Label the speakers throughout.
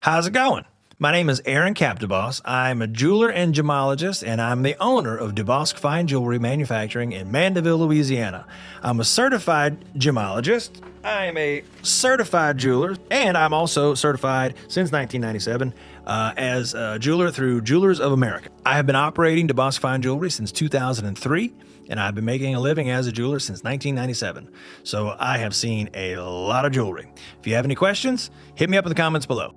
Speaker 1: How's it going? My name is Aaron Capdeboss. I'm a jeweler and gemologist, and I'm the owner of DeBosque Fine Jewelry Manufacturing in Mandeville, Louisiana. I'm a certified gemologist. I'm a certified jeweler, and I'm also certified since 1997 as a jeweler through Jewelers of America. I have been operating DeBosque Fine Jewelry since 2003, and I've been making a living as a jeweler since 1997. So I have seen a lot of jewelry. If you have any questions, hit me up in the comments below.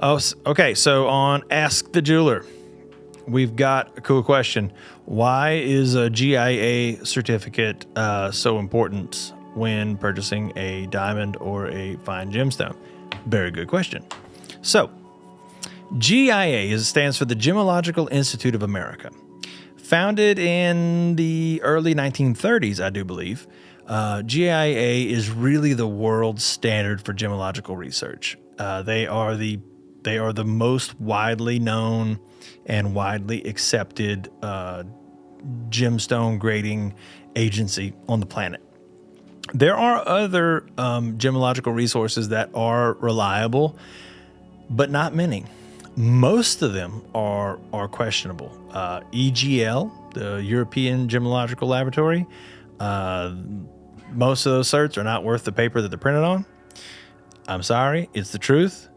Speaker 1: Oh, okay. So on Ask the Jeweler, we've got a cool question. Why is a GIA certificate so important when purchasing a diamond or a fine gemstone? Very good question. So GIA stands for the Gemological Institute of America. Founded in the early 1930s, I do believe, GIA is really the world standard for gemological research. They are the most widely known and widely accepted gemstone grading agency on the planet. There are other gemological resources that are reliable, but not many. Most of them are questionable. EGL, the European Gemological Laboratory, most of those certs are not worth the paper that they're printed on. I'm sorry, it's the truth.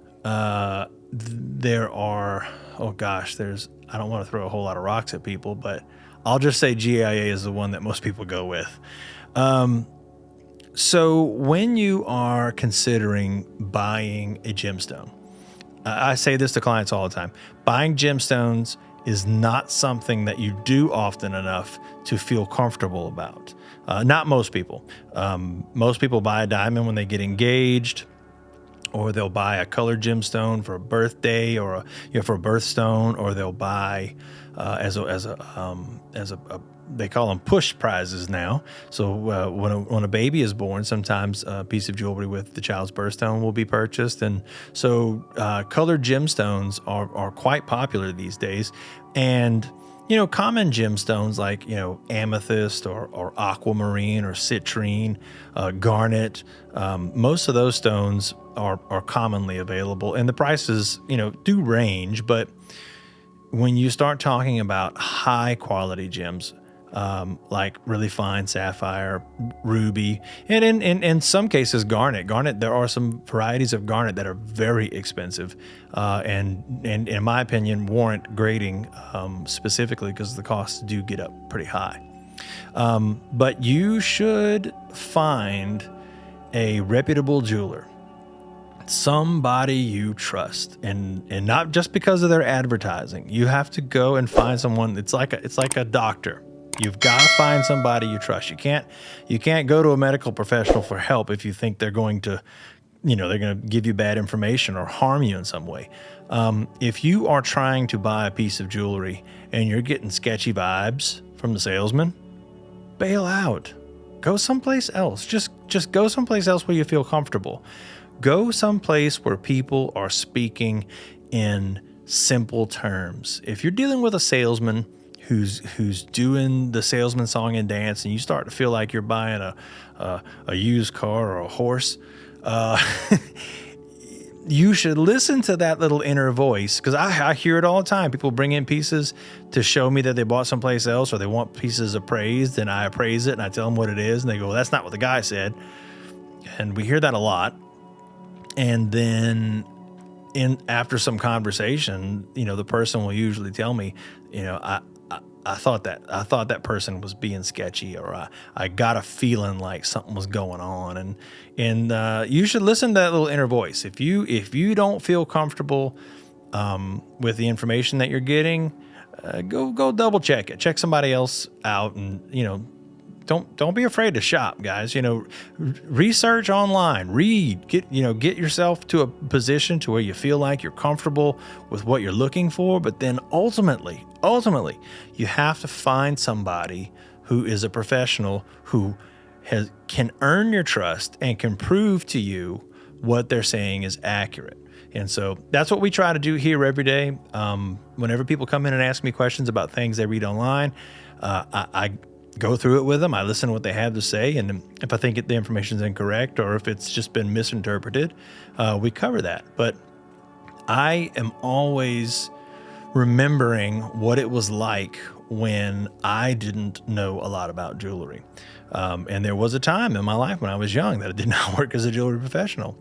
Speaker 1: There are, I don't want to throw a whole lot of rocks at people, but I'll just say GIA is the one that most people go with. So when you are considering buying a gemstone, I say this to clients all the time, buying gemstones is not something that you do often enough to feel comfortable about. Not most people. Most people buy a diamond when they get engaged, or they'll buy a colored gemstone for a birthday or for a birthstone, or they'll buy they call them push prizes now. So when a baby is born, sometimes a piece of jewelry with the child's birthstone will be purchased, and so colored gemstones are quite popular these days. And common gemstones like amethyst or aquamarine or citrine, garnet, most of those stones are commonly available, and the prices do range. But when you start talking about high quality gems, like really fine sapphire, ruby, and in some cases garnet, there are some varieties of garnet that are very expensive, and in my opinion warrant grading, specifically because the costs do get up pretty high. But you should find a reputable jeweler, somebody you trust, and not just because of their advertising. You have to go and find someone. It's like a doctor. You've got to find somebody you trust. You can't go to a medical professional for help if you think they're going to give you bad information or harm you in some way. If you are trying to buy a piece of jewelry and you're getting sketchy vibes from the salesman, bail out. Go someplace else. Just go someplace else where you feel comfortable. Go someplace where people are speaking in simple terms. If you're dealing with a salesman who's doing the salesman song and dance, and you start to feel like you're buying a used car or a horse, you should listen to that little inner voice, because I hear it all the time. People bring in pieces to show me that they bought someplace else, or they want pieces appraised, and I appraise it and I tell them what it is, and they go, well, that's not what the guy said. And we hear that a lot. And then after some conversation, the person will usually tell me, I thought that person was being sketchy, or I got a feeling like something was going on, and you should listen to that little inner voice. If you don't feel comfortable with the information that you're getting, go double check it. Check somebody else out, and don't be afraid to shop, guys. Research online, read, get yourself to a position to where you feel like you're comfortable with what you're looking for. But then ultimately, you have to find somebody who is a professional, who can earn your trust and can prove to you what they're saying is accurate. And so that's what we try to do here every day. Whenever people come in and ask me questions about things they read online, go through it with them. I listen to what they have to say, and if I think the information is incorrect or if it's just been misinterpreted, we cover that. But I am always remembering what it was like when I didn't know a lot about jewelry. And there was a time in my life when I was young that I did not work as a jewelry professional.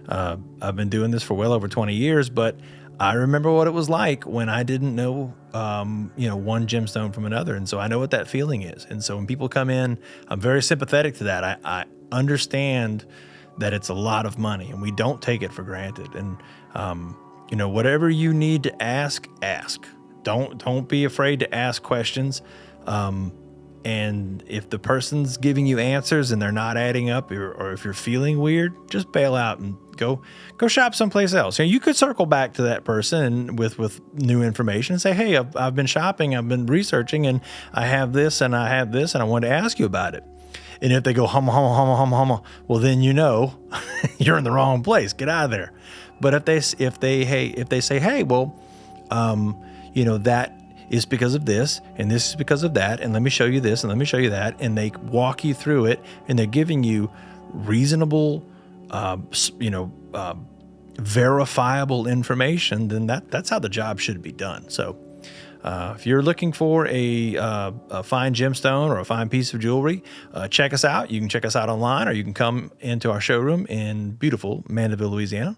Speaker 1: I've been doing this for well over 20 years, but I remember what it was like when I didn't know, one gemstone from another. And so I know what that feeling is. And so when people come in, I'm very sympathetic to that. I understand that it's a lot of money and we don't take it for granted. And, whatever you need to ask. Don't be afraid to ask questions. And if the person's giving you answers and they're not adding up, or if you're feeling weird, just bail out and go shop someplace else. You could circle back to that person with new information and say, hey, I've been shopping, I've been researching, and I have this and I have this, and I wanted to ask you about it. And if they go hum, well, then you're in the wrong place. Get out of there. But if they say, hey, well, that is because of this, and this is because of that, and let me show you this, and let me show you that, and they walk you through it, and they're giving you reasonable, verifiable information, then that's how the job should be done. So if you're looking for a fine gemstone or a fine piece of jewelry, check us out. You can check us out online, or you can come into our showroom in beautiful Mandeville, Louisiana.